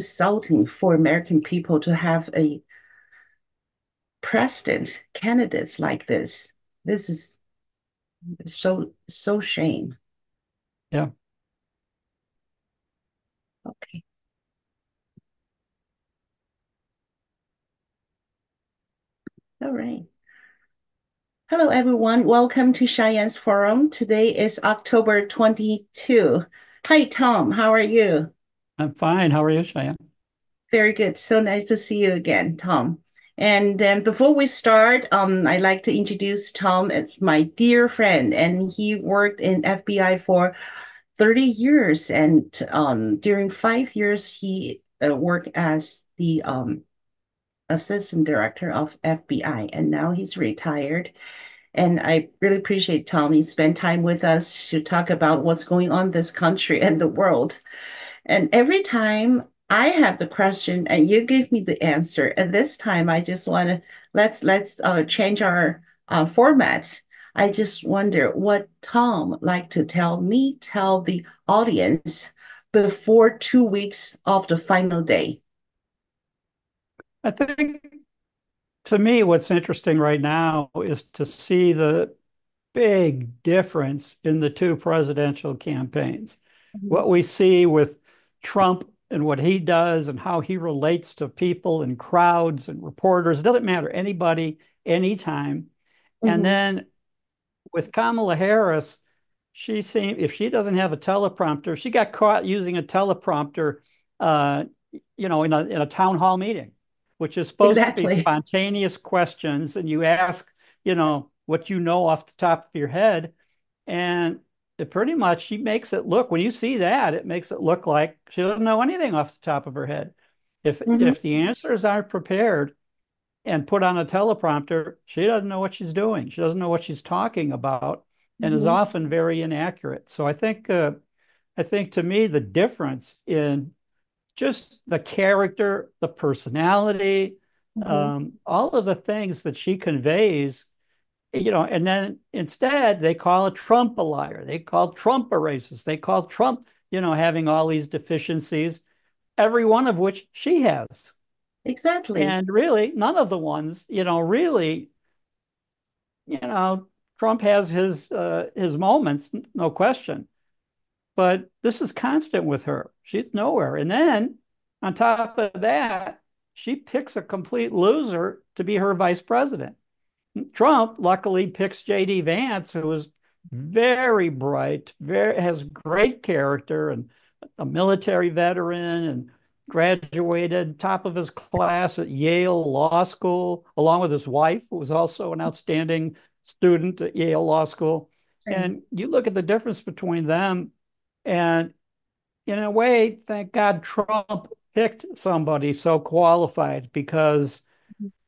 insulting for American people to have a president candidates like this. This is so shame. Yeah. Okay. All right. Hello, everyone. Welcome to Cheyenne's Forum. Today is October 22. Hi, Tom. How are you? I'm fine. How are you, Cheyenne? Very good. So nice to see you again, Tom. And then before we start, I'd like to introduce Tom as my dear friend, and he worked in FBI for 30 years. And during 5 years, he worked as the assistant director of FBI, and now he's retired. And I really appreciate Tom. You spend time with us to talk about what's going on in this country and the world. And every time I have the question and you give me the answer, and this time I just want to let's change our format. I just wonder what Tom like to tell the audience before 2 weeks of the final day. I think to me, what's interesting right now is to see the big difference in the two presidential campaigns. Mhm. What we see with Trump and what he does and how he relates to people and crowds and reporters, it doesn't matter, anybody, anytime. And Mhm. then with Kamala Harris, if she doesn't have a teleprompter, she got caught using a teleprompter, uh, in a town hall meeting, which is supposed to be Exactly. spontaneous questions, and you ask, what you know off the top of your head, and it pretty much she makes it look when you see that it makes it look like she doesn't know anything off the top of her head. Mhm. If the answers aren't prepared and put on a teleprompter, she doesn't know what she's doing. She doesn't know what she's talking about, and is Mhm. often very inaccurate. So I think to me the difference in just the character, the personality, Mhm. all of the things that she conveys, and then instead they call Trump a liar. They call Trump a racist. They call Trump, having all these deficiencies, every one of which she has. Exactly. And really, none of the ones, really, you know, Trump has his moments, no question. But this is constant with her. She's nowhere. And then on top of that, she picks a complete loser to be her vice president. Trump luckily picks J.D. Vance, who is very bright, very has great character, and a military veteran, and graduated top of his class at Yale Law School, along with his wife, who was also an outstanding student at Yale Law School. Same. And you look at the difference between them, and in a way, thank God Trump picked somebody so qualified because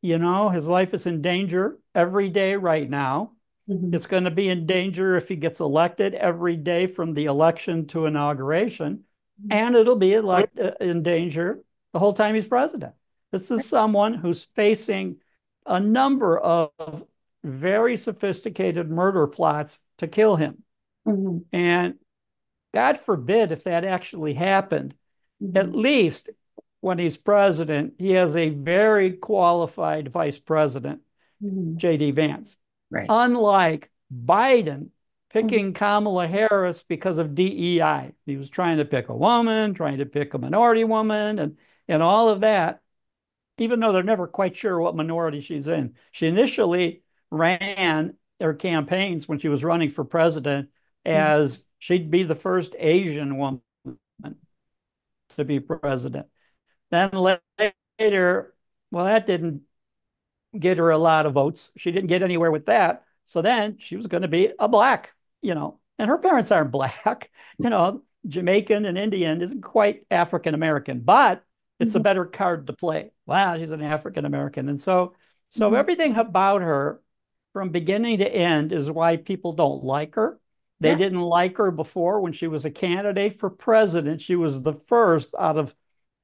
his life is in danger every day right now. Mhm. It's going to be in danger if he gets elected every day from the election to inauguration. And it'll be in danger the whole time he's president. This is someone who's facing a number of very sophisticated murder plots to kill him. Mhm. And God forbid if that actually happened, at Mhm. least when he's president, he has a very qualified vice president, Mhm. J.D. Vance. Right. Unlike Biden Mhm. picking Kamala Harris because of DEI. He was trying to pick a woman, trying to pick a minority woman, and all of that, even though they're never quite sure what minority she's in. She initially ran her campaigns when she was running for president Mhm. as she'd be the first Asian woman to be president. Then later, well, that didn't get her a lot of votes. She didn't get anywhere with that. So then she was going to be a black, and her parents aren't black, Jamaican and Indian isn't quite African American, but it's a Mhm. better card to play. Wow, she's an African American. And so Mhm. everything about her from beginning to end is why people don't like her. They Yeah. didn't like her before when she was a candidate for president. She was the first out of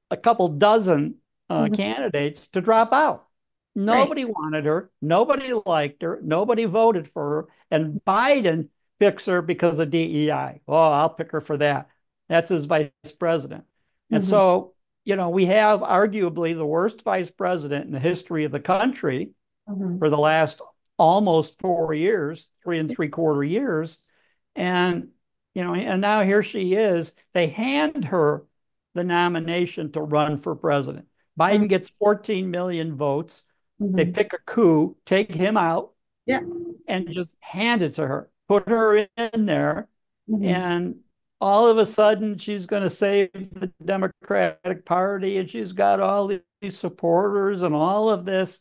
a couple dozen Mhm. candidates to drop out. Right. Nobody wanted her. Nobody liked her. Nobody voted for her. And Biden picks her because of DEI. Oh, I'll pick her for that. That's his vice president. And Mhm. so we have arguably the worst vice president in the history of the country Mhm. for the last almost 4 years, 3 and 3/4 years. And, and now here she is. They hand her the nomination to run for president. Mhm. Biden gets 14 million votes. They Mhm. pick a coup, take him out, Yeah. and just hand it to her, put her in there. Mhm. And all of a sudden, she's going to save the Democratic Party, and she's got all these supporters and all of this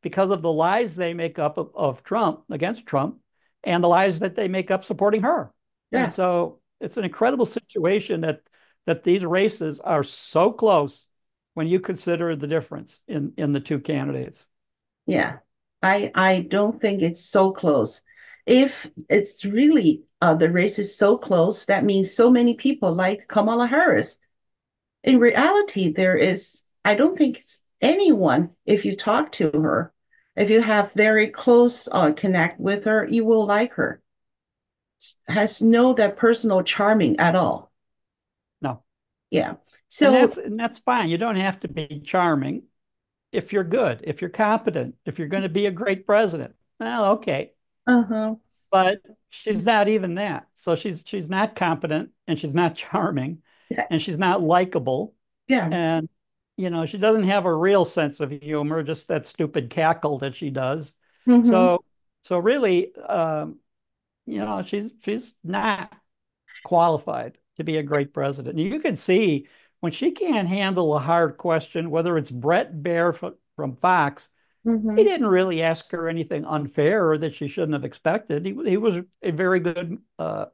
because of the lies they make up of Trump against Trump and the lies that they make up supporting her. And Yeah. so it's an incredible situation that these races are so close when you consider the difference in the two candidates. Yeah. I don't think it's so close. If it's really the race is so close, that means so many people like Kamala Harris. In reality, I don't think it's anyone, if you talk to her, if you have very close connect with her, you will like her. Has no that personal charming at all. No. Yeah. And So, that's fine. You don't have to be charming if you're good, if you're competent, if you're going to be a great president. Well, okay. uh-huh. But she's not even that. So she's not competent and she's not charming Yeah. and she's not likable. Yeah. And she doesn't have a real sense of humor, just that stupid cackle that she does. Mm-hmm. So really, she's not qualified to be a great president. And you can see when she can't handle a hard question, whether it's Brett Baer from Fox, he Mm-hmm. didn't really ask her anything unfair or that she shouldn't have expected. He was a very good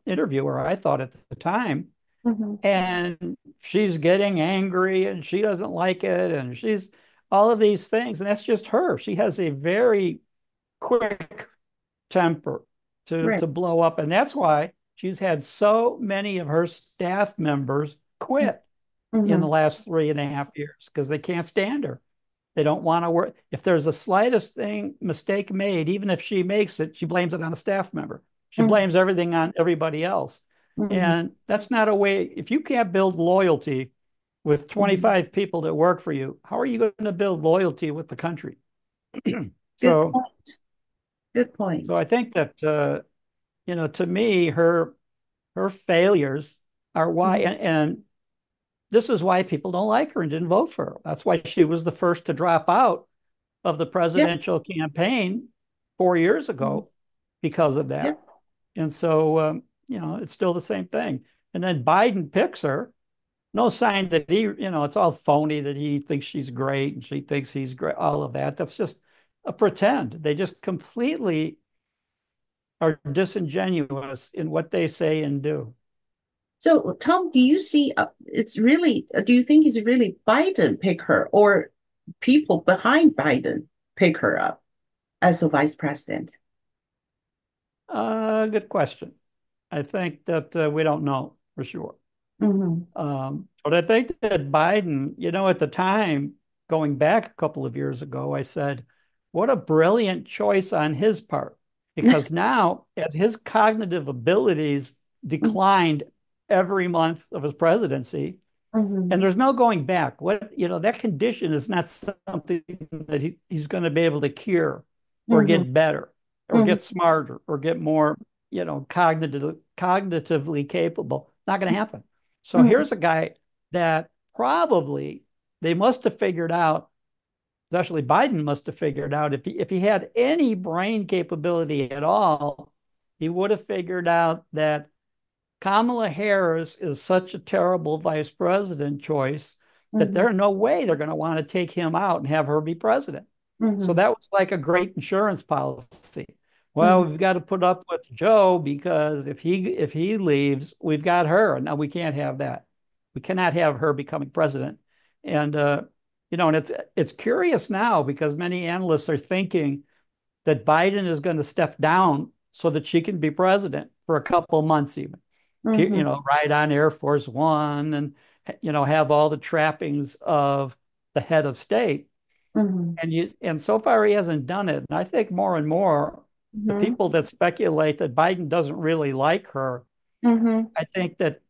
interviewer, I thought, at the time. Mm-hmm. And she's getting angry and she doesn't like it. And she's all of these things. And that's just her. She has a very quick temper Right. to blow up. And that's why she's had so many of her staff members quit in the Mm-hmm. last 3.5 years because they can't stand her. They don't want to work. If there's the slightest mistake made, even if she makes it, she blames it on a staff member. She blames everything on everybody else. Mm-hmm. And that's not a way. If you can't build loyalty with Mm-hmm. 25 people that work for you, how are you going to build loyalty with the country? Good so, point. Good so point. I think that to me, her failures are why, Mm-hmm. and this is why people don't like her and didn't vote for her. That's why she was the first to drop out of the Yeah. presidential campaign 4 years Mm-hmm. ago because of Yeah. that. And so, it's still the same thing. And then Biden picks her. No sign that it's all phony that he thinks she's great and she thinks he's great. All of that. That's just a pretend. They just completely are disingenuous in what they say and do. So, Tom, do you see do you think it's really Biden pick her or people behind Biden pick her up as a vice president? Good question. I think that we don't know for sure. Mm-hmm. But I think that Biden, at the time, going back a couple of years ago, I said, what a brilliant choice on his part. Because now, as his cognitive abilities declined every month of his presidency, and Mm-hmm. there's no going back. That condition is not something that he's going to be able to cure or Mm-hmm. get better or Mm-hmm. get smarter or get more, cognitively capable. Not going to happen. So Mm-hmm. here's a guy that probably they must have figured out, especially Biden must have figured out if he had any brain capability at all, he would have figured out that Kamala Harris is such a terrible vice president choice that Mm-hmm. there's no way they're going to want to take him out and have her be president. So Mm-hmm. that was like a great insurance policy. Well, Mm-hmm. we've got to put up with Joe because if he leaves, we've got her. Now we can't have that. We cannot have her becoming president. And and it's curious now because many analysts are thinking that Biden is going to step down so that she can be president for a couple of months even, Mm-hmm. ride on Air Force One and, have all the trappings of the head of state. Mm-hmm. And so far he hasn't done it. And I think more and more the Mm-hmm. people that speculate that Biden doesn't really like her, Mm-hmm. I think that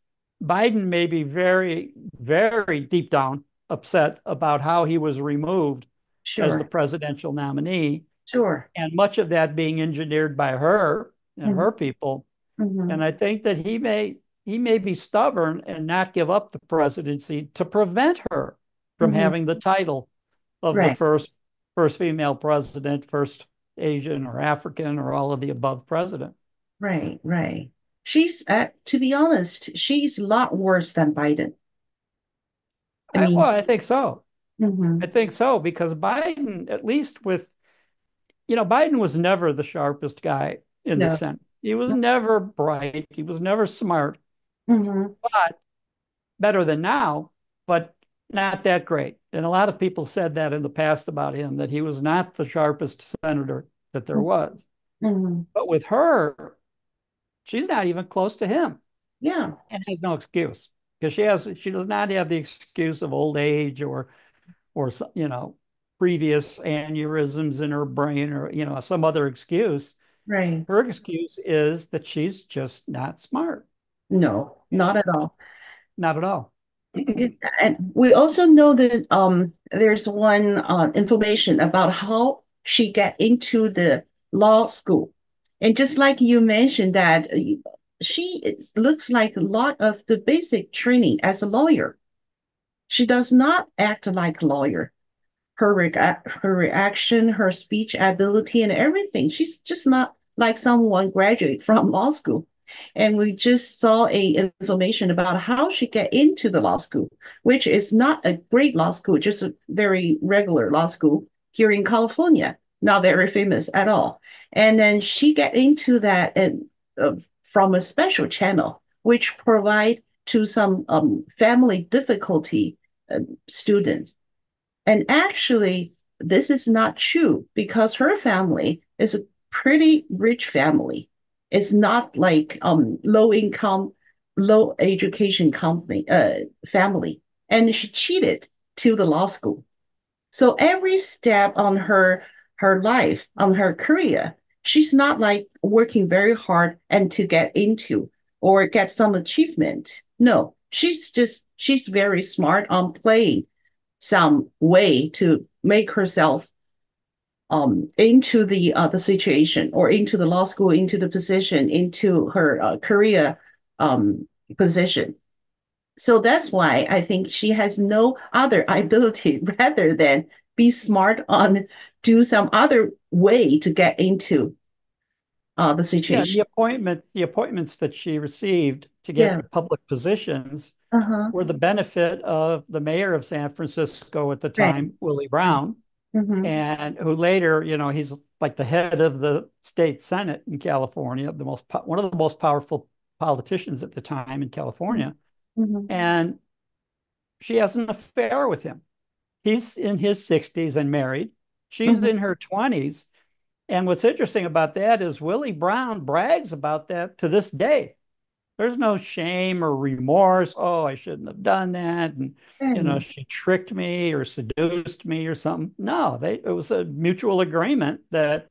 Biden may be very, very deep down. upset about how he was removed as the Sure. presidential nominee, Sure. and much of that being engineered by her and Mm-hmm. her people. Mm-hmm. And I think that he may be stubborn and not give up the presidency to prevent her from Mm-hmm. having the title of the Right. first female president, first Asian or African or all of the above president. Right. Right. She's, to be honest, she's a lot worse than Biden. I Well, mean, I think so. I mm-hmm. think so because Biden, at least Biden was never the sharpest guy in the No. Senate. He was never bright. He was never smart, Mm-hmm. but better than now, but not that great. And a lot of people said that in the past about him, that he was not the sharpest senator that there was. Mm-hmm. But with her, she's not even close to him Yeah. and has no excuse because she does not have the excuse of old age or previous aneurysms in her brain or some other excuse. Right. Her excuse is that she's just not smart. No, not at all. Not at all. And we also know that there's one information about how she got into the law school. And just like you mentioned that looks like a lot of the basic training as a lawyer. She does not act like a lawyer. Her reaction, her speech ability, and everything. She's just not like someone graduate from law school. And we just saw a information about how she get into the law school, which is not a great law school, just a very regular law school here in California, not very famous at all. And then she get into that and from a special channel, which provide to some family difficulty student. And actually, this is not true because her family is a pretty rich family. It's not like low income, low education company family. And she cheated to the law school. So every step on her life, on her career, she's not like working very hard and to get into or get some achievement. No, she's very smart on playing some way to make herself into the situation or into the law school, into the position, into her career position. So that's why I think she has no other ability rather than be smart on do some other way to get into the Yeah, situation. the appointments that she received to Yeah. get public positions Uh-huh. were the benefit of the mayor of San Francisco at the Right. time, Willie Brown, Mm-hmm. and who later, he's like the head of the state Senate in California, one of the most powerful politicians at the time in California. Mm-hmm. And she has an affair with him. He's in his 60s and married. She's Mm-hmm. in her 20s. And what's interesting about that is Willie Brown brags about that to this day. There's no shame or remorse. Oh, I shouldn't have done that. And, Right. she tricked me or seduced me or something. No, it was a mutual agreement that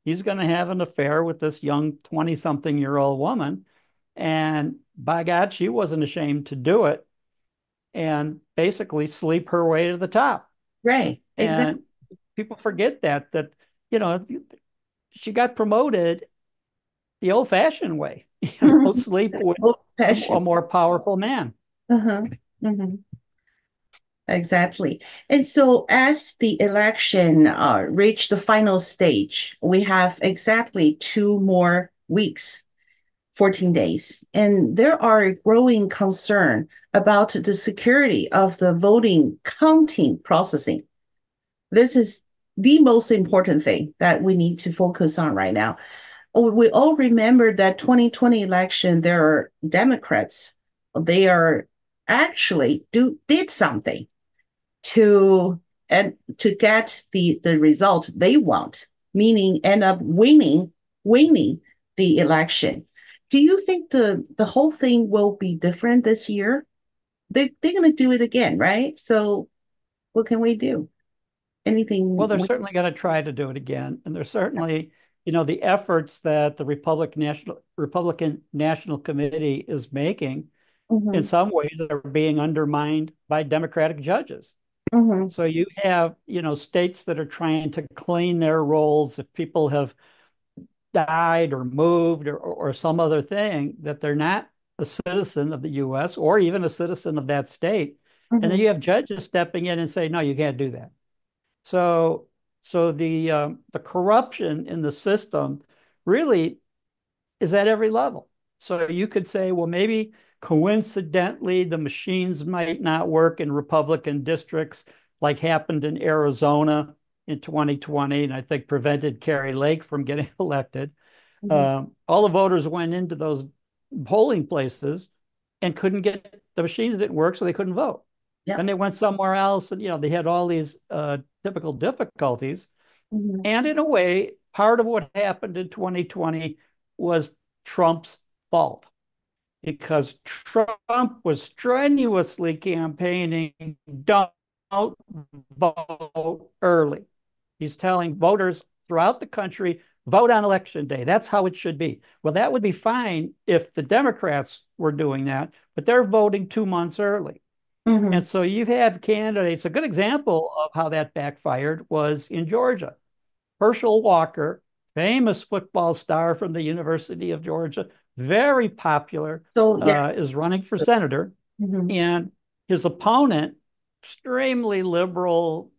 he's going to have an affair with this young 20-something-year-old woman. And by God, she wasn't ashamed to do it and basically sleep her way to the top. Right. Exactly. And people forget that, you know, she got promoted the old fashioned way, sleep with Old a fashioned. more powerful man. Uh-huh. Mm-hmm. Exactly. And so as the election reached the final stage, we have exactly 2 more weeks, 14 days. And there are growing concern about the security of the voting counting processing. This is the most important thing that we need to focus on right now. We all remember that 2020 election, there are Democrats, they are actually did something to and to get the result they want, meaning end up winning the election. Do you think the whole thing will be different this year? They're going to do it again, right? So what can we do? Well, Anything? they're certainly going to try to do it again. And there's certainly, the efforts that the Republican National Committee is making in Mm-hmm. some ways are being undermined by Democratic judges. Mm-hmm. So you have, states that are trying to clean their rolls if people have died or moved or some other thing, that they're not a citizen of the US or even a citizen of that state. And then Mm-hmm. you have judges stepping in and say, no, you can't do that. So the corruption in the system really is at every level. So you could say, well, maybe coincidentally the machines might not work in Republican districts, like happened in Arizona in 2020, and I think prevented Kari Lake from getting elected. Mm-hmm. All the voters went into those polling places and couldn't get, the machines didn't work, so they couldn't vote. Then Yep. they went somewhere else, and they had all these typical difficulties. Mm-hmm. And in a way, part of what happened in 2020 was Trump's fault, because Trump was strenuously campaigning, don't vote early. He's telling voters throughout the country, vote on election day. That's how it should be. Well, that would be fine if the Democrats were doing that, but they're voting 2 months early. Mm-hmm. And so you have candidates. A good example of how that backfired was in Georgia. Herschel Walker, famous football star from the University of Georgia, very popular, So yeah. is running for senator, Mm-hmm. and his opponent, extremely liberal,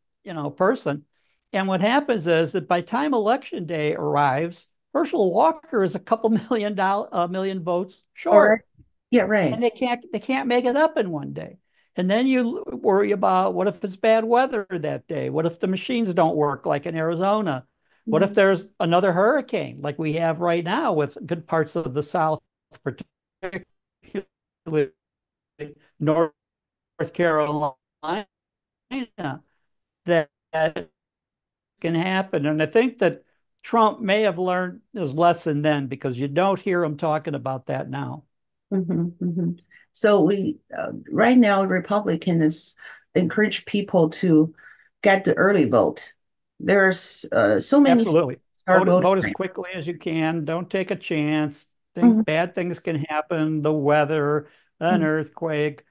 person. And what happens is that by time election day arrives, Herschel Walker is a couple million votes All right. short, Yeah, right. and they can't make it up in one day. And then you worry about, what if it's bad weather that day? What if the machines don't work, like in Arizona? What if Mm-hmm. there's another hurricane like we have right now with good parts of the South, particularly North Carolina, that can happen. And I think that Trump may have learned his lesson then, because you don't hear him talking about that now. Mm-hmm. Mm-hmm. So we right now Republicans encourage people to get the early vote. There's so many Absolutely. start voting Vote as right quickly as you can. Don't take a chance. now. Think bad things can happen. The weather, an Mhm. earthquake,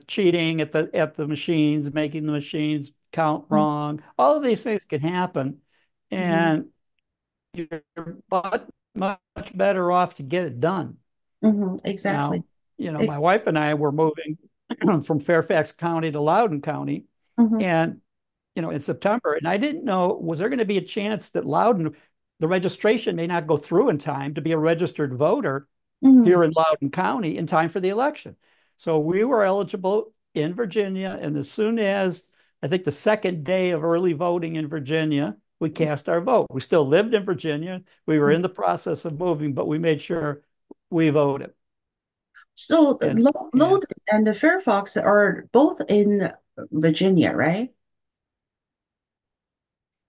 cheating at the machines, making the machines count wrong. All of these things can happen, Mhm. and you're but much better off to get it done. Mhm. Exactly. Now, my wife and I were moving from Fairfax County to Loudoun County, Mhm. and in September, and I didn't know, was there going to be a chance that Loudoun, the registration may not go through in time to be a registered voter Mhm. here in Loudoun County in time for the election. So we were eligible in Virginia, and as soon as, I think, the second day of early voting in Virginia, we cast our vote. We still lived in Virginia. We were in the process of moving, but we made sure we voted. So the And and Logan and the Fairfax are both in Virginia, right?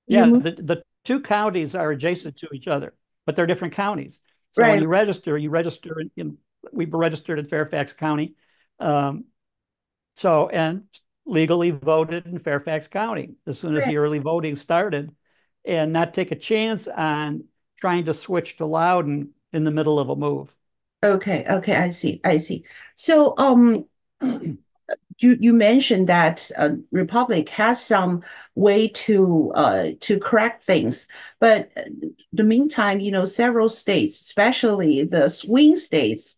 You yeah, moved the two counties are adjacent to each other, but they're different counties. So when right. you register we were registered in Fairfax County. Um, and legally voted in Fairfax County as soon as Right. the early voting started, and not take a chance on trying to switch to Loudoun in the middle of a move. Okay. Okay. I see. I see. So you mentioned that Republic has some way to correct things, but the meantime, several states, especially the swing states,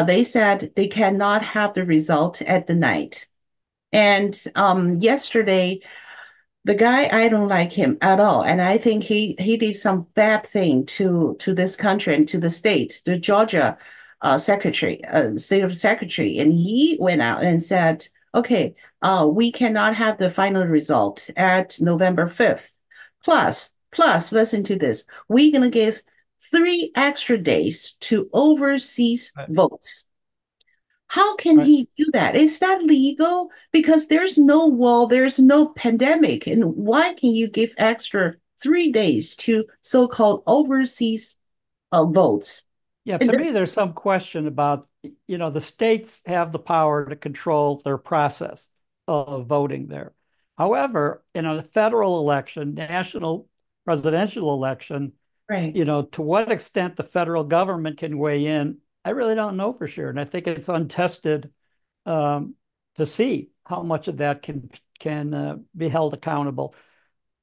they said they cannot have the result at the night. And yesterday, the guy, I don't like him at all, and I think he did some bad thing to this country and to the state, the Georgia state of secretary, and he went out and said, "Okay, we cannot have the final result at November 5th. Plus, listen to this: we're gonna give 3 extra days to overseas Right. votes." How can Right. he do that? Is that legal? Because there's no wall, there's no pandemic. And why can you give extra 3 days to so-called overseas votes? Yeah, And to me, there's some question about, the states have the power to control their process of voting there. However, in a federal election, national presidential election, right. to what extent the federal government can weigh in, I really don't know for sure. And I think it's untested um, to see how much of that can be held accountable.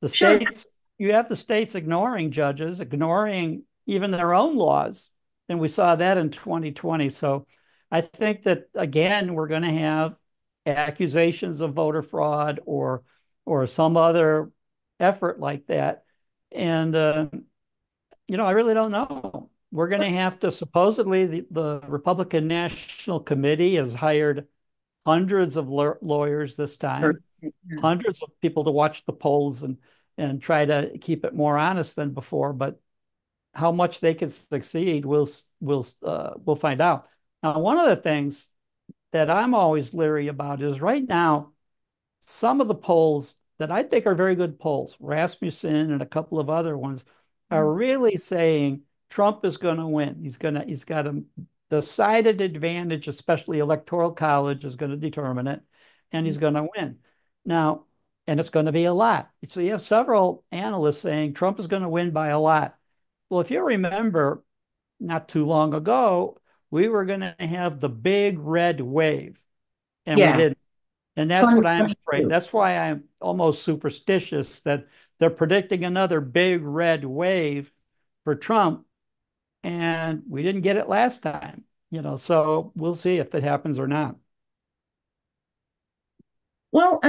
The Sure. states, you have the states ignoring judges, ignoring even their own laws. And we saw that in 2020. So I think that again, we're going to have accusations of voter fraud or some other effort like that. And I really don't know. We're going to have to supposedly the Republican National Committee has hired hundreds of lawyers this Sure. time, Yeah. hundreds of people to watch the polls and try to keep it more honest than before. But how much they can succeed, we'll find out. Now, one of the things that I'm always leery about is right now some of the polls that I think are very good polls, Rasmussen and a couple of other ones, are really saying Trump is going to win. He's got a decided advantage, especially electoral college is going to determine it, and he's going to win. Now, and it's going to be a lot. So you have several analysts saying Trump is going to win by a lot. Well, if you remember, not too long ago, we were going to have the big red wave, and we Yeah. didn't. And that's what I'm afraid. 2022. That's why I'm almost superstitious that they're predicting another big red wave for Trump, and we didn't get it last time. So we'll see if it happens or not. Well,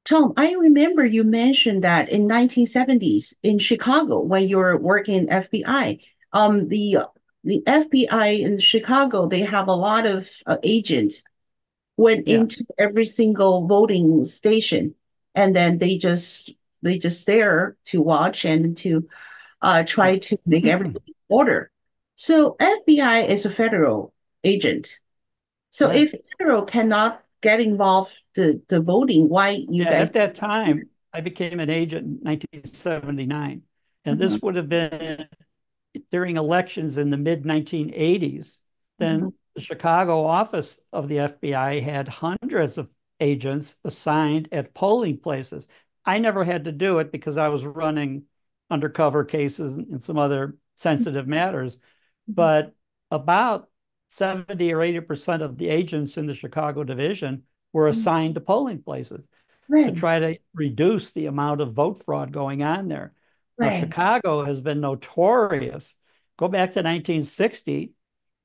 Tom, I remember you mentioned that in 1970s in Chicago when you were working FBI, the FBI in Chicago, they have a lot of agents went Yeah. into every single voting station, and then they just there to watch and to Yeah. try to make everything in order. So FBI is a federal agent. So Right. if federal cannot get involved the voting, why you Yeah. guys? At that time, I became an agent in 1979, and Mhm, this would have been during elections in the mid 1980s. mhm, Then the Chicago office of the FBI had hundreds of agents assigned at polling places. I never had to do it because I was running undercover cases and some other sensitive matters. mhm. But about 70 or 80% of the agents in the Chicago division were assigned to polling places to Right, try to reduce the amount of vote fraud going on there. Now, right. Chicago has been notorious. Go back to 1960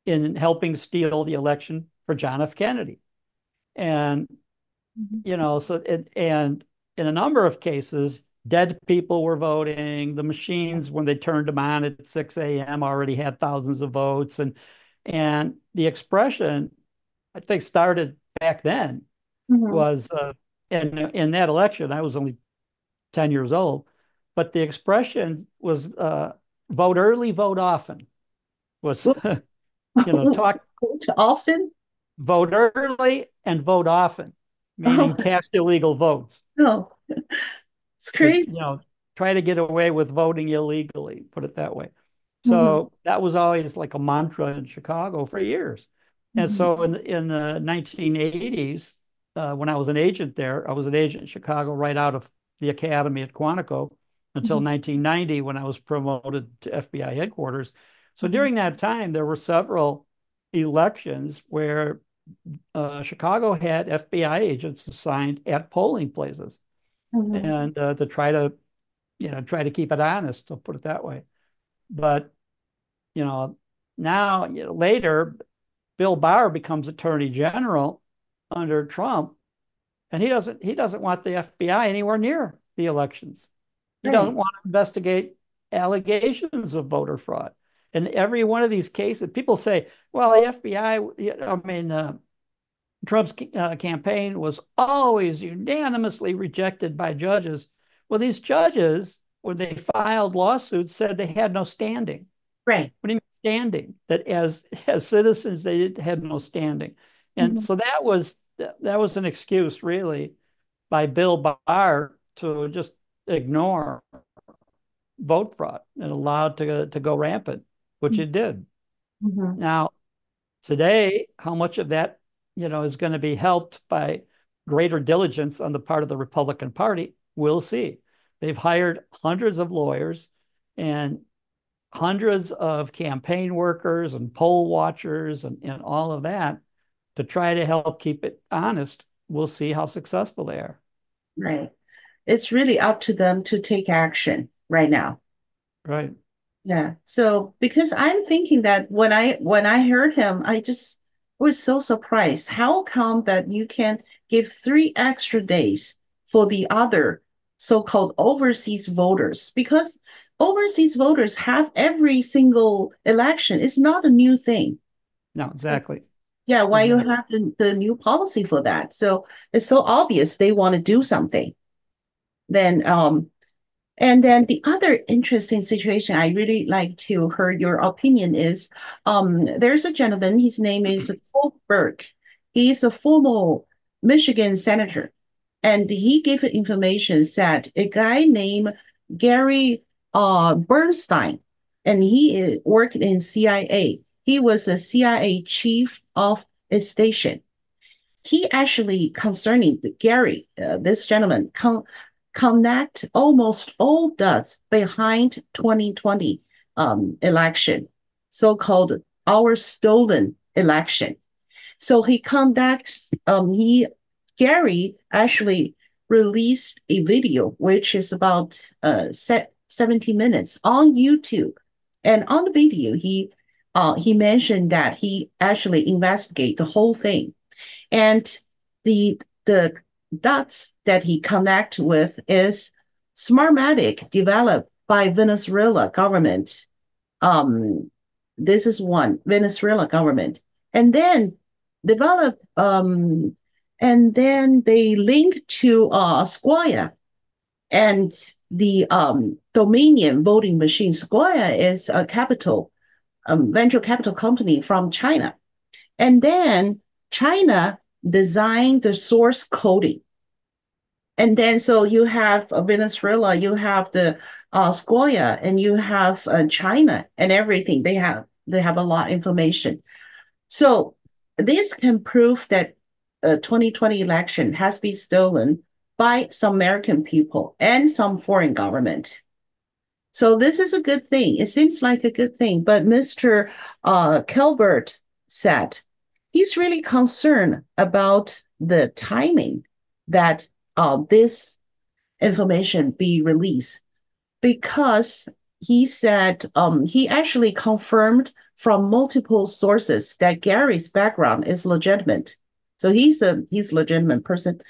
in helping steal the election for John F. Kennedy. And, Mhm, and in a number of cases, dead people were voting. The machines, when they turned them on at 6 a.m., already had thousands of votes. And the expression, I think, started back then mhm. was in that election, I was only 10 years old, but the expression was vote early, vote often, was, talk, Too often? vote early and vote often, Oh meaning cast illegal votes. no, it's Just, crazy. try to get away with voting illegally, put it that way. Mhm, So that was always like a mantra in Chicago for years. And mhm, so in the 1980s, when I was an agent there, I was an agent in Chicago right out of the academy at Quantico until mhm, 1990 when I was promoted to FBI headquarters. So mhm, during that time, there were several elections where Chicago had FBI agents assigned at polling places mhm. and to try to keep it honest, I'll put it that way. But you know, now later, Bill Barr becomes Attorney General under Trump, and he doesn't want the FBI anywhere near the elections. He doesn't Right. want to investigate allegations of voter fraud. And every one of these cases, people say, "Well, the FBI, I mean, Trump's campaign was always unanimously rejected by judges." Well, these judges, when they filed lawsuits, said they had no standing. Right. What do you mean standing? That as citizens they had no standing, and Mhm, so that was an excuse really by Bill Barr to just ignore vote fraud and allow it to go rampant, which it did. mhm, Now today, how much of that is going to be helped by greater diligence on the part of the Republican Party, we'll see. They've hired hundreds of lawyers, and hundreds of campaign workers and poll watchers and all of that to try to help keep it honest. We'll see how successful they are. Right. It's really up to them to take action right now. Right. Yeah. So because I'm thinking that when I heard him, I just was so surprised. How come that you can give 3 extra days for the other so-called overseas voters? Because overseas voters have every single election. It's not a new thing. No, So exactly. yeah, why you Exactly. have the new policy for that? So it's so obvious they want to do something. Then and then the other interesting situation I really like to hear your opinion is there's a gentleman, his name is Colbert. He's a former Michigan senator, and he gave information that a guy named Gary Bernstein, and worked in CIA. He was a CIA chief of a station. He actually concerning Gary, this gentleman, connect almost all dots behind 2020 election, so-called our stolen election. So he conducts, Gary actually released a video, which is about 70 minutes on YouTube. And on the video, he mentioned that he actually investigate the whole thing. And the dots that he connect with is Smartmatic developed by Venezuela government. Um, this is one Venezuela government, and then develop and then they link to Squire and the Dominion voting machine. Squire is a capital venture capital company from China, and then China designed the source coding. And then so you have Venezuela, you have the Squire, and you have China and everything. They have a lot of information. So this can prove that 2020 election has been stolen by some American people and some foreign government. So this is a good thing. It seems like a good thing. But Mr. Kelbert said he's really concerned about the timing that this information be released because he said he actually confirmed from multiple sources that Gary's background is legitimate. So he's a legitimate person,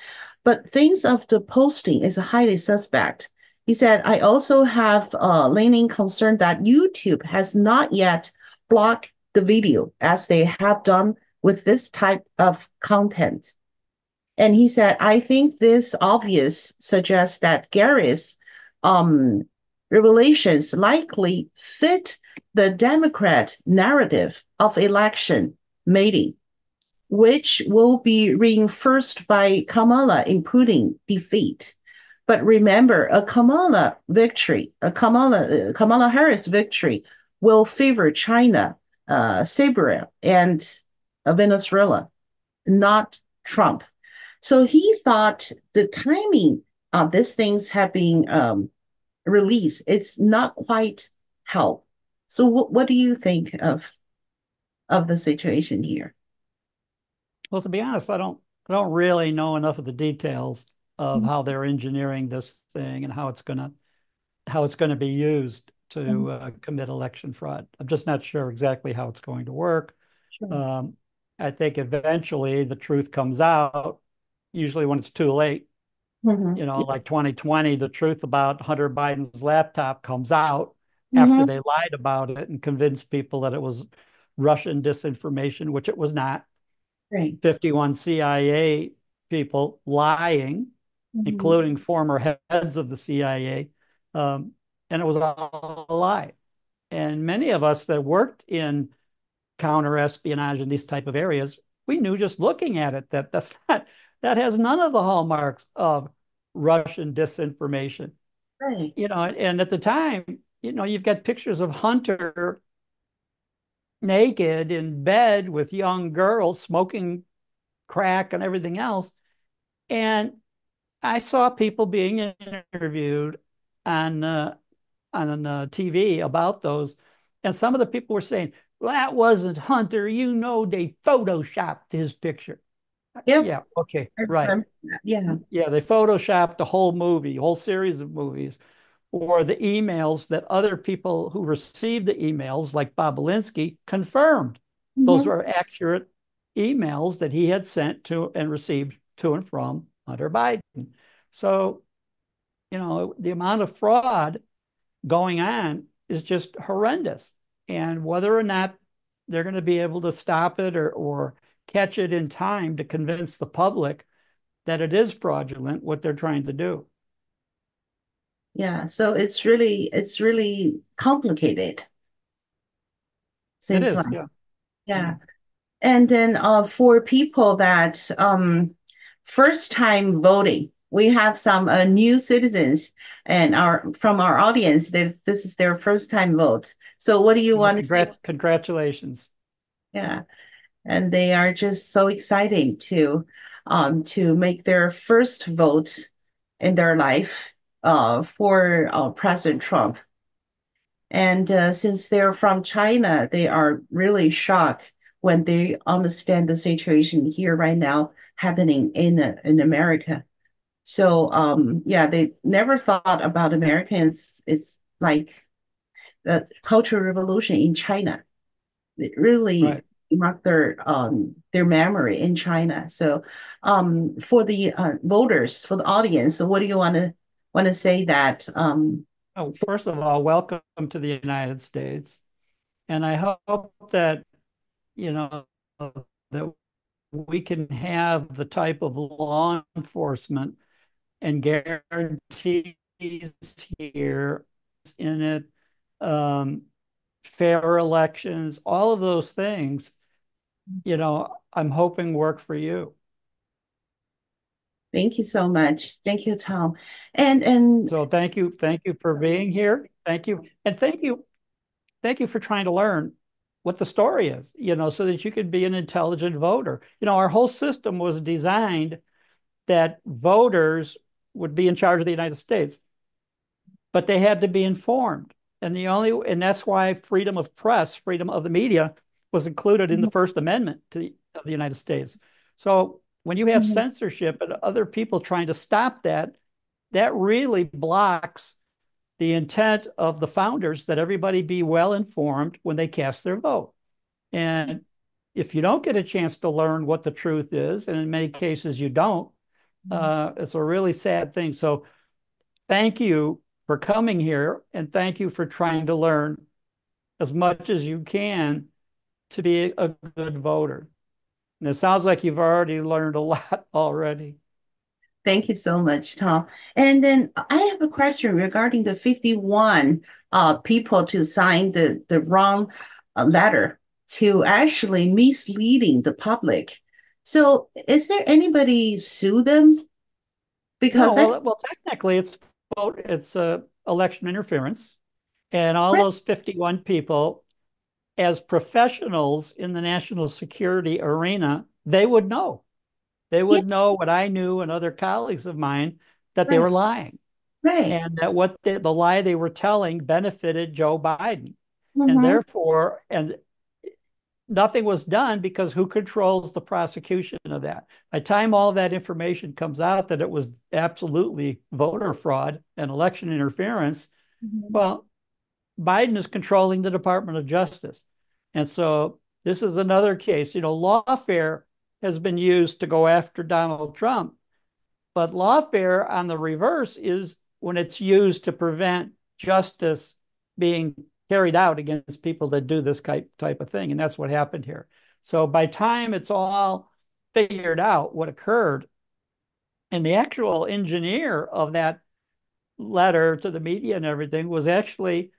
but things of the posting is highly suspect. He said, I also have leaning concern that YouTube has not yet blocked the video as they have done with this type of content. And he said, I think this obvious suggests that Gary's um, revelations likely fit the Democrat narrative of election mating, which will be reinforced by Kamala including defeat. But remember, Kamala Harris victory will favor China, Siberia, and Venezuela, not Trump. So he thought the timing of these things have been released. It's not quite help. So what do you think of the situation here? Well, to be honest, I don't really know enough of the details of Mhm. how they're engineering this thing and how it's going to be used to commit election fraud. I'm just not sure exactly how it's going to work. Sure. Um, I think eventually the truth comes out, usually when it's too late. Mhm. Like 2020, the truth about Hunter Biden's laptop comes out after Mhm. they lied about it and convinced people that it was Russian disinformation, which it was not. Great. 51 CIA people lying, Mhm. including former heads of the CIA. Um, and it was all a lie. And many of us that worked in counter espionage in these type of areas, we knew just looking at it that that has none of the hallmarks of Russian disinformation. Great. And at the time, you've got pictures of Hunter naked in bed with young girls smoking crack and everything else. And I saw people being interviewed on TV about those And some of the people were saying, well, that wasn't Hunter. You know, they photoshopped his picture. Yep. Yeah. Okay. I Right. remember that. Yeah. Yeah. They photoshopped the whole movie, whole series of movies, or the emails that other people who received the emails, like Bob Alinsky, confirmed. Those Hmm. were accurate emails that he had sent to and received to and from Hunter Biden. So, the amount of fraud going on is just horrendous. And whether or not they're going to be able to stop it or catch it in time to convince the public that it is fraudulent, what they're trying to do. Yeah. So it's really complicated. It Seems is, like. yeah. Yeah. And then for people that first time voting, we have some new citizens and our from our audience that this is their first time vote. So what do you Well, want to say? congratulations. Yeah. And they are just so exciting to make their first vote in their life for President Trump. And since they're from China, they are really shocked when they understand the situation here right now happening in America. So yeah, they never thought about Americans. It's like the Cultural Revolution in China. It really Right. marked their memory in China. So for the voters, for the audience, so what do you want to say that Oh, first of all, welcome to the United States. And I hope that, you know, that we can have the type of law enforcement and guarantees here in it, um, fair elections, all of those things, I'm hoping work for you. Thank you so much. Thank you, Tom. And So thank you for being here. Thank you. And thank you for trying to learn what the story is, so that you could be an intelligent voter. Our whole system was designed that voters would be in charge of the United States, but they had to be informed. And that's why freedom of press, freedom of the media was included in the First Amendment of the United States. So when you have Mhm. censorship and other people trying to stop that, that really blocks the intent of the founders that everybody be well informed when they cast their vote. And if you don't get a chance to learn what the truth is, and in many cases you don't, it's a really sad thing. So thank you for coming here, and thank you for trying to learn as much as you can to be a good voter. And it sounds like you've already learned a lot already. Thank you so much, Tom. And then I have a question regarding the 51 people to sign the wrong letter to actually misleading the public. So is there anybody sue them? No, Because I well, technically it's election interference, and all read, those 51 people, as professionals in the national security arena, they would know. They yeah, would know what I knew and other colleagues of mine, that they right, were lying, right. and that the lie they were telling benefited Joe Biden. And Mm-hmm. therefore, and nothing was done because who controls the prosecution of that? By the time all that information comes out that it was absolutely voter fraud and election interference, Mm-hmm. well, Biden is controlling the Department of Justice. And so this is another case. Lawfare has been used to go after Donald Trump, but lawfare on the reverse is when it's used to prevent justice being carried out against people that do this type of thing. And that's what happened here. So by time it's all figured out what occurred, and the actual engineer of that letter to the media and everything was actually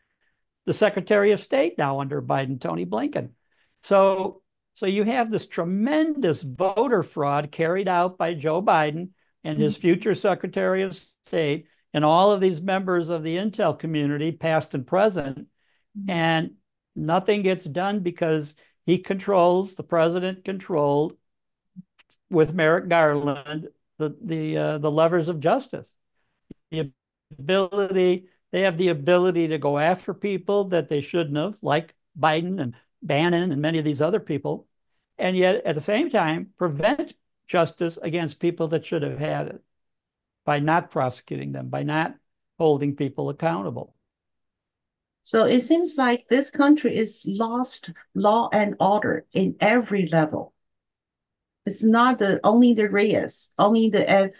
the Secretary of State now under Biden, Tony Blinken. So, so you have this tremendous voter fraud carried out by Joe Biden and his future Secretary of State and all of these members of the intel community, past and present, and nothing gets done because the president controlled with Merrick Garland the levers of justice. The ability They have the ability to go after people that they shouldn't have, like Biden and Bannon and many of these other people, and yet at the same time prevent justice against people that should have had it by not prosecuting them, by not holding people accountable. So it seems like this country is lost law and order in every level. It's not only the Reyes, only the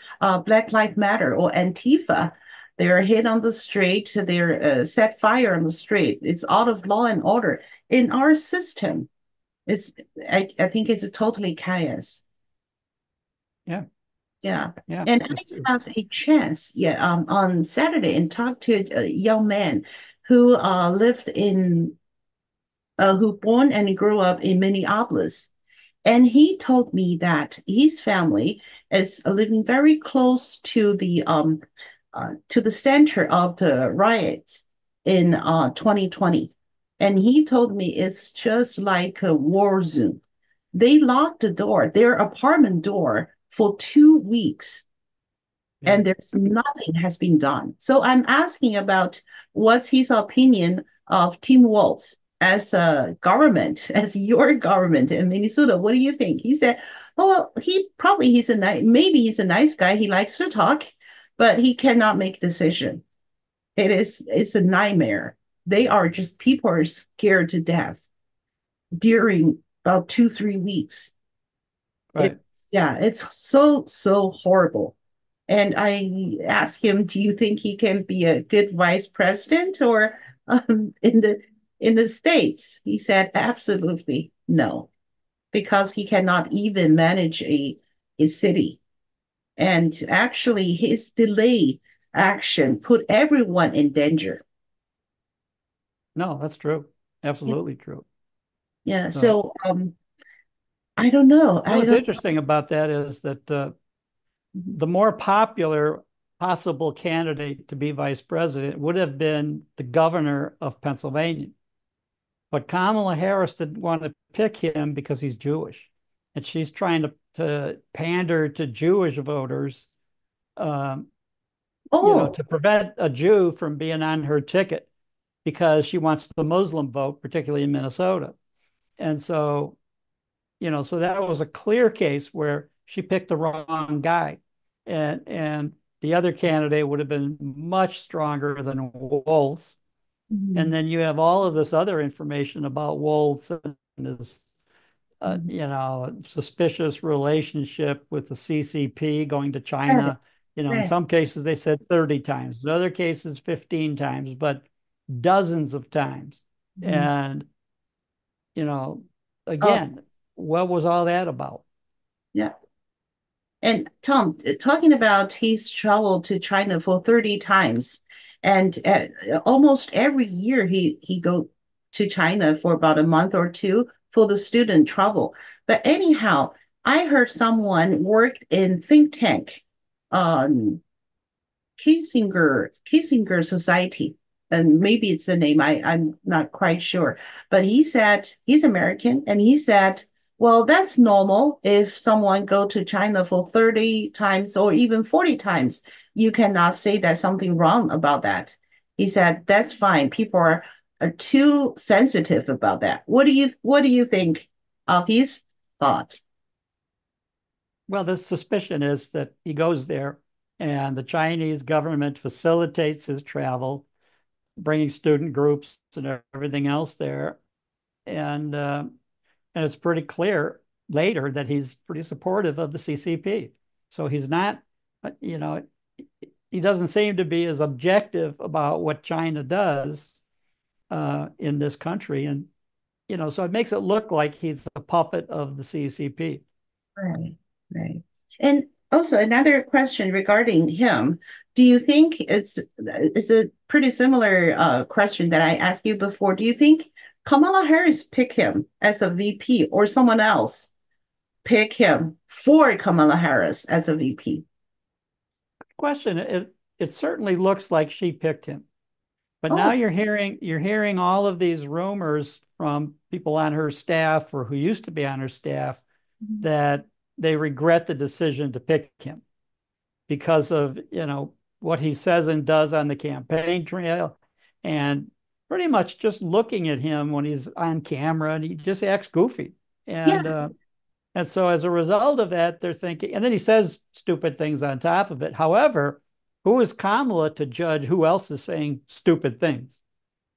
Black Lives Matter or Antifa. They're hit on the street. They're set fire on the street. It's out of law and order in our system. It's I think it's totally chaos. Yeah, Yeah. yeah. And I have a chance, on Saturday and talked to a young man who lived in who born and grew up in Minneapolis. And he told me that his family is living very close to the center of the riots in 2020. And he told me it's just like a war zone. They locked the door, their apartment door, for 2 weeks, Yeah. and there's nothing has been done. So I'm asking about what's his opinion of Tim Walz as a government, as your government in Minnesota. What do you think? He said, "Oh, well, he's a maybe he's a nice guy. He likes to talk, but he cannot make decision. It's a nightmare. They are just people are scared to death during about 2 3 weeks. Right. It's so horrible." And I asked him, "Do you think he can be a good vice president or in the States?" He said, "Absolutely no, because he cannot even manage a city. And actually, his delay action put everyone in danger." No, that's true. Yeah. Absolutely true. Yeah. So, So I don't know. you know, I what's don't. interesting about that is that Mhm. the more popular possible candidate to be vice president would have been the governor of Pennsylvania. But Kamala Harris didn't want to pick him because he's Jewish. And she's trying to pander to Jewish voters, um, Oh. to prevent a Jew from being on her ticket because she wants the Muslim vote, particularly in Minnesota. And so, so that was a clear case where she picked the wrong guy. And the other candidate would have been much stronger than Walz. And Mhm. then you have all of this other information about Walz and his, Mhm. suspicious relationship with the CCP going to Right. China. In Right. some cases they said 30 times, in other cases 15 times, but dozens of times. Mhm. And, you know, Oh, again, what was all that about? yeah. And Tom, talking about he's traveled to China for 30 times, and almost every year he go to China for about a month or two for the student travel. But anyhow, I heard someone worked in think tank, um, Kissinger Society, and maybe it's the name. I'm not quite sure. But he said he's American, and he said, well, that's normal if someone go to China for 30 times or even 40 times. You cannot say there's something wrong about that. He said that's fine. People are too sensitive about that. What do you think of his thought? Well, the suspicion is that he goes there and the Chinese government facilitates his travel, bringing student groups and everything else there. And it's pretty clear later that he's pretty supportive of the CCP. So he's not, he doesn't seem to be as objective about what China does in this country. And, so it makes it look like he's a puppet of the CCP. Right, right. And also another question regarding him. Do you think it's a pretty similar question that I asked you before? Do you think Kamala Harris pick him as a VP or someone else pick him for Kamala Harris as a VP? Question, it certainly looks like she picked him. But now Oh, you're hearing all of these rumors from people on her staff or who used to be on her staff mhm. that they regret the decision to pick him because of, what he says and does on the campaign trail and pretty much just looking at him when he's on camera, and he just acts goofy. Yeah. And so as a result of that, they're thinking, and then he says stupid things on top of it. However, who is Kamala to judge who else is saying stupid things?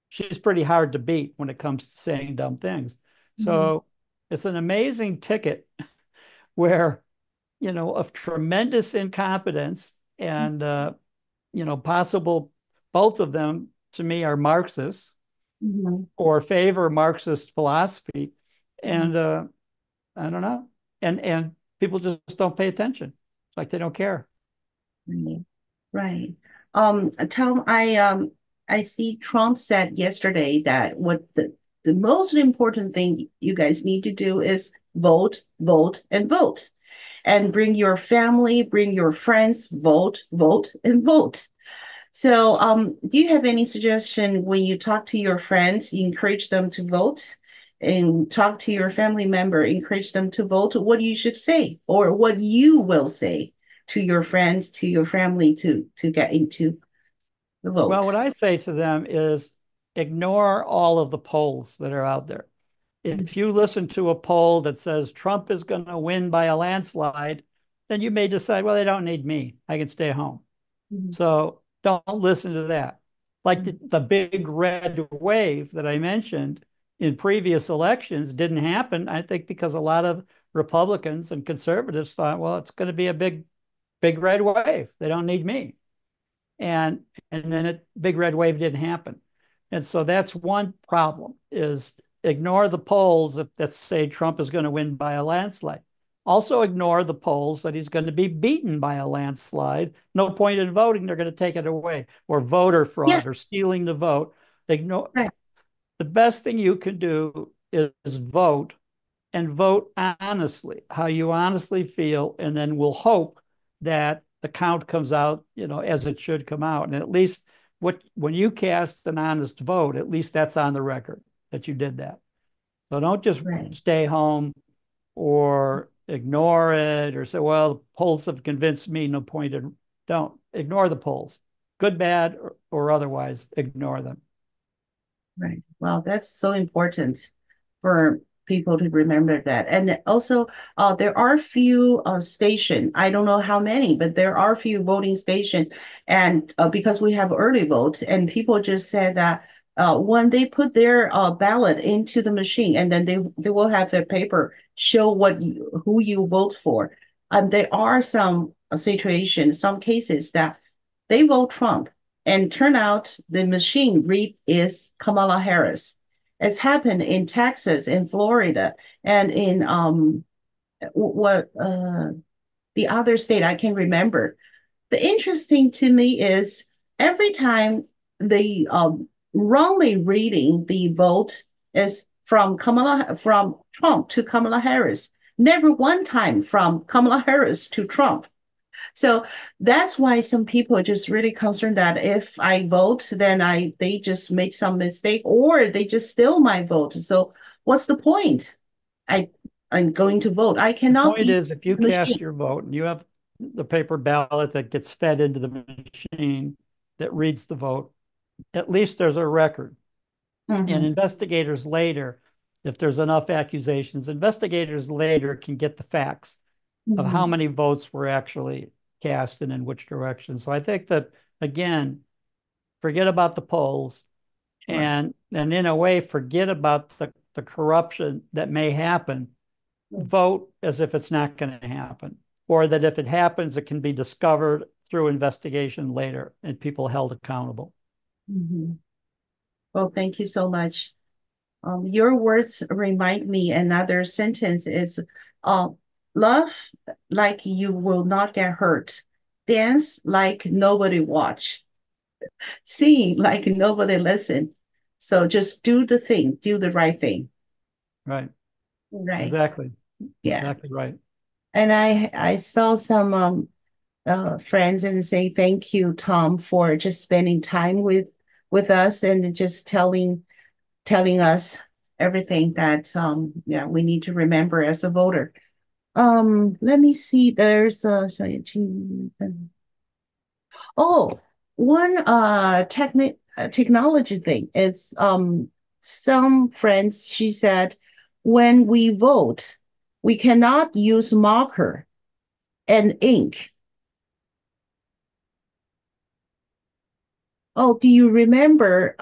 She's pretty hard to beat when it comes to saying dumb things. Mhm. So it's an amazing ticket where, of tremendous incompetence and, possible, both of them to me are Marxists Mhm. or favor Marxist philosophy. Mhm. And I don't know. And people just don't pay attention. It's like they don't care. Right. Right. Tom, I see Trump said yesterday that the most important thing you guys need to do is vote, vote, and vote. And bring your family, bring your friends, vote, vote, and vote. So, do you have any suggestion when you talk to your friends, you encourage them to vote, and talk to your family member, encourage them to vote? What you should say, or what you will say to your friends, to your family, to get into the Well, vote? what I say to them is ignore all of the polls that are out there. If you listen to a poll that says Trump is going to win by a landslide, then you may decide, well, they don't need me. I can stay home. Mhm. So don't listen to that. Like the big red wave that I mentioned in previous elections didn't happen, I think, because a lot of Republicans and conservatives thought, well, it's going to be a big red wave. They don't need me. And then big red wave didn't happen. And so that's one problem is ignore the polls that say Trump is going to win by a landslide. Also ignore the polls that he's going to be beaten by a landslide. No point in voting, they're going to take it away, or voter Yeah, fraud or stealing the vote. Ignore right, the best thing you can do is vote and vote honestly, how you honestly feel, and then we'll hope that the count comes out, as it should come out. And at least when you cast an honest vote, at least that's on the record that you did that. So don't just right, stay home or ignore it or say, well, the polls have convinced me, no point in. Don't ignore the polls, good, bad, or otherwise, ignore them. right. Well, that's so important for people to remember that. And also, there are few station. I don't know how many, but there are few voting station, and because we have early vote, and people just said that when they put their ballot into the machine, and then they will have a paper show who you vote for. And there are some situations, some cases that they vote Trump, and turn out the machine read is Kamala Harris. It's happened in Texas, in Florida, and in what the other state I can remember. The interesting to me is every time the wrongly reading the vote is from Trump to Kamala Harris. Never one time from Kamala Harris to Trump. So that's why some people are just really concerned that if I vote, then they just make some mistake or they just steal my vote. So what's the point? I I'm going to vote. I The cannot point be is, if you the cast machine. your vote and you have the paper ballot that gets fed into the machine that reads the vote, at least there's a record. And Mhm. investigators later, if there's enough accusations, investigators later can get the facts of how Mhm. many votes were actually cast and in which direction. So I think that, again, forget about the polls Right. and in a way, forget about the corruption that may happen. Vote as if it's not going to happen, or that if it happens, it can be discovered through investigation later and people held accountable. Mhm. Well, thank you so much. Your words remind me another sentence is uh, love like you will not get hurt. Dance like nobody watch. Sing like nobody listen. So just do the thing, do the right thing. Right. Right. Exactly. Yeah. Exactly right. And I saw some friends and say thank you, Tom, for just spending time with us and just telling us everything that yeah we need to remember as a voter. Let me see. There's sorry, oh one technic a technology thing. It's some friends, she said, when we vote, we cannot use marker and ink. Oh, do you remember?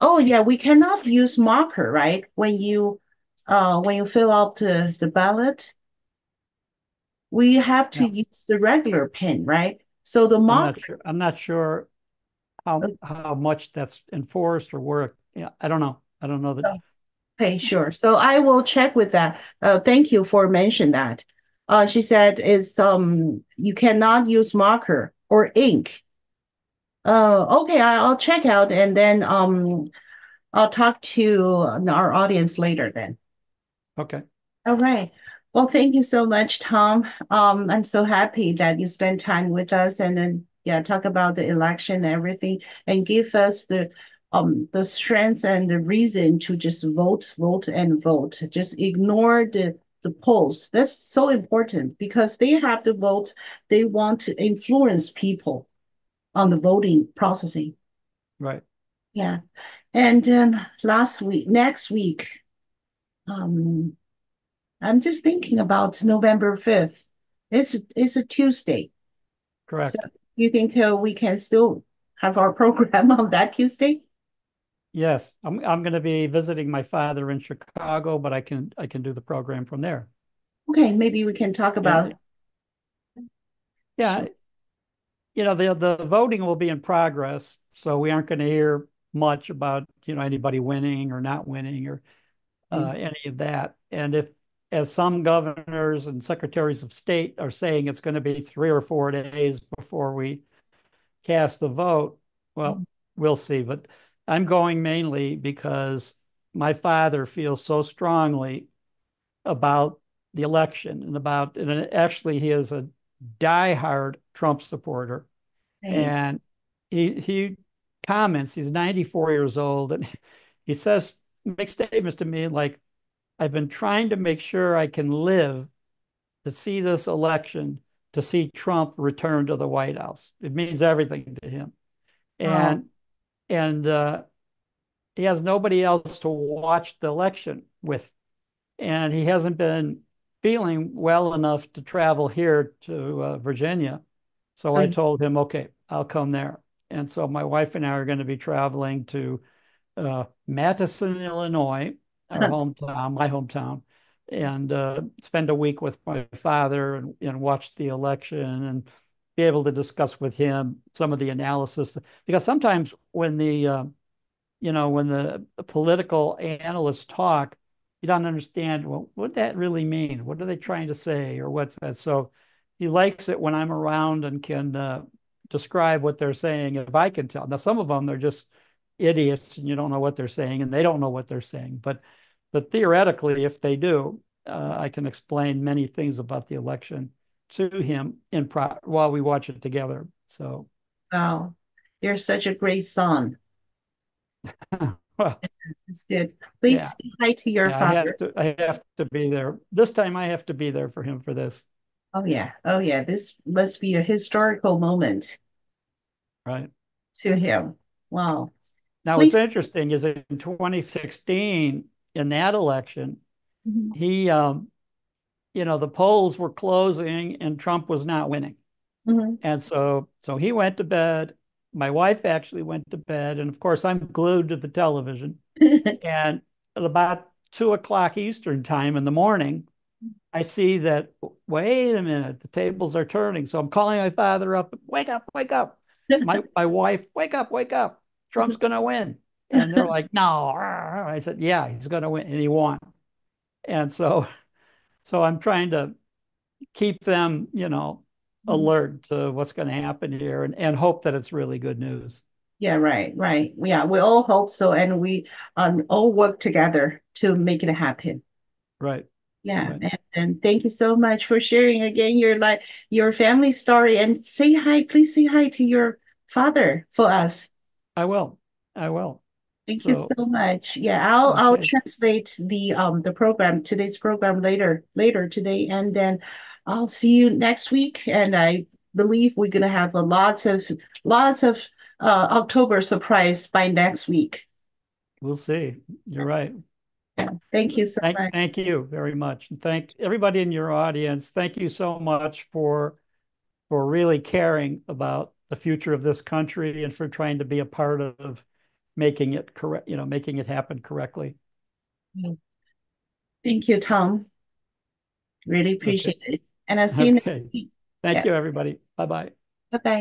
Oh yeah, we cannot use marker, right? When you fill out the ballot, we have to Yeah, use the regular pen, right? So the marker. I'm not sure how much that's enforced or where. Yeah, I don't know. I don't know that. Okay, sure. So I will check with that. Thank you for mentioning that. She said is you cannot use marker or ink. Okay, I'll check out and then I'll talk to our audience later then. Okay. All right. Well, thank you so much, Tom. I'm so happy that you spent time with us and then yeah, talk about the election and everything and give us the strength and the reason to just vote, vote, and vote. Just ignore the polls. That's so important because they have to vote. They want to influence people on the voting processing. Right. Yeah. And then next week, um, I'm just thinking about November 5th. It's a Tuesday. So Correct. do you think we can still have our program on that Tuesday? Yes, I'm going to be visiting my father in Chicago, but I can do the program from there. Okay, maybe we can talk about And yeah, sure. the voting will be in progress, so we aren't going to hear much about anybody winning or not winning or any of that. And if, as some governors and secretaries of state are saying, it's going to be 3 or 4 days before we cast the vote, well, we'll see. But I'm going mainly because my father feels so strongly about the election and actually he is a diehard Trump supporter. Right. And he comments, he's 94 years old, and he says, makes statements to me like, I've been trying to make sure I can live to see this election, to see Trump return to the White House. It means everything to him. Oh, And and he has nobody else to watch the election with. And he hasn't been feeling well enough to travel here to Virginia. So so I told him, okay, I'll come there. And so my wife and I are going to be traveling to Madison, Illinois, my hometown, and spend a week with my father and watch the election and be able to discuss with him some of the analysis. Because sometimes when the political analysts talk, you don't understand, well, what that really mean? What are they trying to say? Or what's that? So he likes it when I'm around and can describe what they're saying if I can tell. Now, some of them, they're just idiots and you don't know what they're saying and they don't know what they're saying. But theoretically, if they do, I can explain many things about the election to him while we watch it together. So, wow, you're such a great son. well, It's good. Please yeah. say hi to your Yeah, father. I have to be there. This time I have to be there for him for this. Oh yeah. Oh yeah. This must be a historical moment Right. to him. Wow. Now what's Please. interesting is in 2016, in that election, Mhm. he the polls were closing and Trump was not winning. Mhm. And so he went to bed. My wife actually went to bed. And of course, I'm glued to the television. And at about 2 o'clock Eastern time in the morning, I see that, wait a minute, the tables are turning. So I'm calling my father up, wake up, wake up. My wife, wake up, wake up. Trump's going to win. And they're like, no. I said, yeah, he's going to win. And he won. And so I'm trying to keep them, alert to what's going to happen here and hope that it's really good news. Yeah, right, right. Yeah, we all hope so, and we all work together to make it happen. Right. Yeah, Right. and thank you so much for sharing again your family story and say hi. Please say hi to your father for us. I will. I will. Thank you So, so much. Yeah, I'll okay. translate the program today's program later today, and then I'll see you next week. And I believe we're gonna have lots of October surprise by next week. We'll see. You're right. Yeah. Thank you so much. Thank you very much. And thank everybody in your audience. Thank you so much for really caring about the future of this country and for trying to be a part of making it correct, making it happen correctly. Thank you, Tom. Really Okay. appreciate it. And I'll see you next Okay. week. Thank Yeah. you, everybody. Bye-bye. Bye-bye.